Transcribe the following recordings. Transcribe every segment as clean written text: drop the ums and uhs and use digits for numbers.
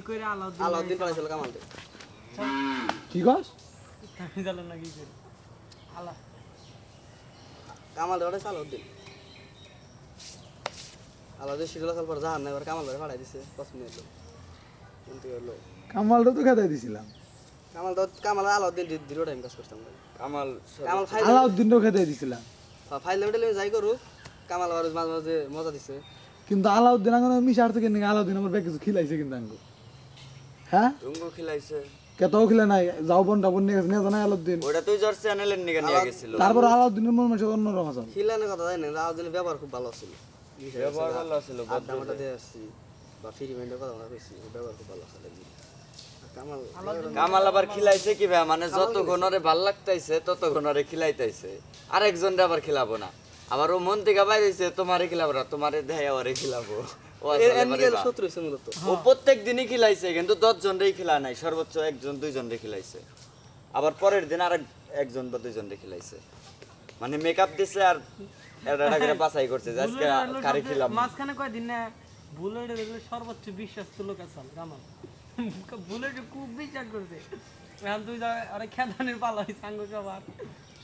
কইরা আলাউদ্দিন পালাইছিল কামাল দে কি কস আমি জানলাম না কি করে আলা কামাল দে ওটা আলাউদ্দিন শিরুল হাসান পর জাহান না এবার কামাল ধরে ফাড়াই দিছে পছন্দ হলো কিন্তু হলো কামালটা তো খেতে দিছিলাম কামাল আলাউদ্দিন দীর্ঘ টাইম কাজ করতাম কামাল ফাইল আলাউদ্দিনও খেতে দিছিলাম ফাইল লেভেলে যাই করুক কামাল আবার মাঝে মাঝে মজা দিছে কিন্তু আলাউদ্দিন আঙ্গন মিশার থেকে নাকি আলাউদ্দিন আমার ব্যাগ কিছু খিলাইছে কিন্তু আঙ্গু হ্যাঁ রুঙ্গো খিলাইছে কেতাও খিলে নাই যাও বনটা বন নিয়ে গেছে নিয়ে জানাই আলাউদ্দিন ওটা তুই জোর চ্যানেলের নিয়ে নিয়ে গেছিল তারপর আলাউদ্দিনের মন মানুষ অন্যরকম আছে খিলানের কথা জানি না আলাউদ্দিনের ব্যবহার খুব ভালো ছিল ব্যবহার ভালো ছিল আড্ডা দিয়ে আসছি বা ফ্রি মাইন্ডের কথা আমরা কইছি ব্যবহার খুব ভালো ছিল কামাল কামাল আবার খিলাইছে কি ভাই মানে যত ঘনরে ভাল লাগতাইছে তত ঘনরে খিলাইতাইছে আরেকজনরে আবার খিলাবো না আবার ও মন থেকে বাইরেছে তোমারে খিলাবো না তোমারে দেয় আমারে খিলাবো ও আসলে শত্রু ছিল মূলত ও প্রত্যেক দিনই খিলাইছে কিন্তু 10 জনরেই খিলা নাই সর্বোচ্চ একজন দুইজনরে খিলাইছে আবার পরের দিন আর একজন বা দুইজনরে খিলাইছে মানে মেকআপ দিছে আর এটা করে বাছাই করছে যে আজকে কারে খিলাম মাঝখানে কয়দিন না বুলেটের সর্বোচ্চ বিশ্বাস্ত লোক আছে কামাল বুলেট খুব বিশ্বাস করছে এখন তুই আরে খেদানের পালা সাঙ্গ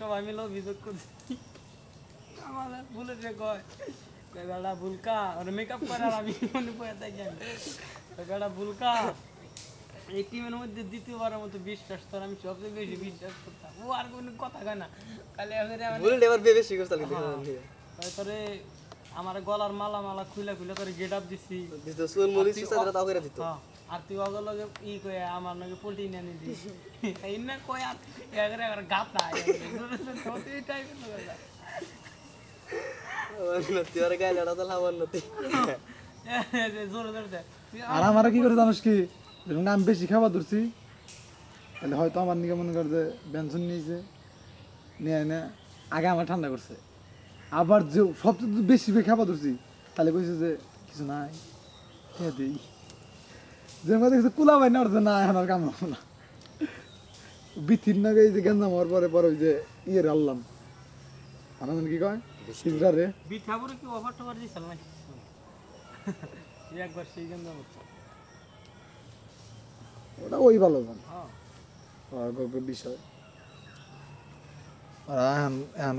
সবাই মিলে অভিযোগ করছি কামাল বুলেটে কয় বেড়া বুলকা ওরে মেকআপ করে আর আমি মনে পড়ে থাকি বেড়া বুলকা এই টিমের মধ্যে দ্বিতীয়বারের মতো বিশ্বাস তোর আমি সবচেয়ে বেশি বিশ্বাস করতাম ও আর কোনো কথা কয় না খালি বুলেট এবার বেশি করতে তারপরে আমার গলার মালা খুলে করে গেট আপ দিছি দিত সুল মরিস সাদা তাও করে দিত আর তুই অগল লগে ই কয় আমার নাকি পোল্ট্রি নিয়ে নি দিস এই না কয় আর এগারে গাতা এই টাইপের লোক তোর গায়ে লড়া তো লাভ নতি জোরে জোরে দে আর আমার কি করে জানিস কি যখন আমি বেশি খাবার ধরছি তাহলে হয়তো আমার নিকে মনে কর যে বেনসন নিয়েছে নিয়ে এনে আগে আমার ঠান্ডা করছে আবার যে সবচেয়ে বেশি খাবার ধরছি তাহলে কইছে যে কিছু নাই খেয়ে দিই যে আমার দেখছে কুলা ভাই না ওর না এখন আর কাম হবো না বিথির নাগে এই যে গেঞ্জাম হওয়ার পরে পরে ওই যে ইয়ে আনলাম আনন্দ কি কয় সিজরা রে বিঠাবুরে কি অফার টফার দিছিল না একবার সেই গেঞ্জাম হচ্ছে ওটা ওই ভালো জান হ্যাঁ আর বিষয় আর এখন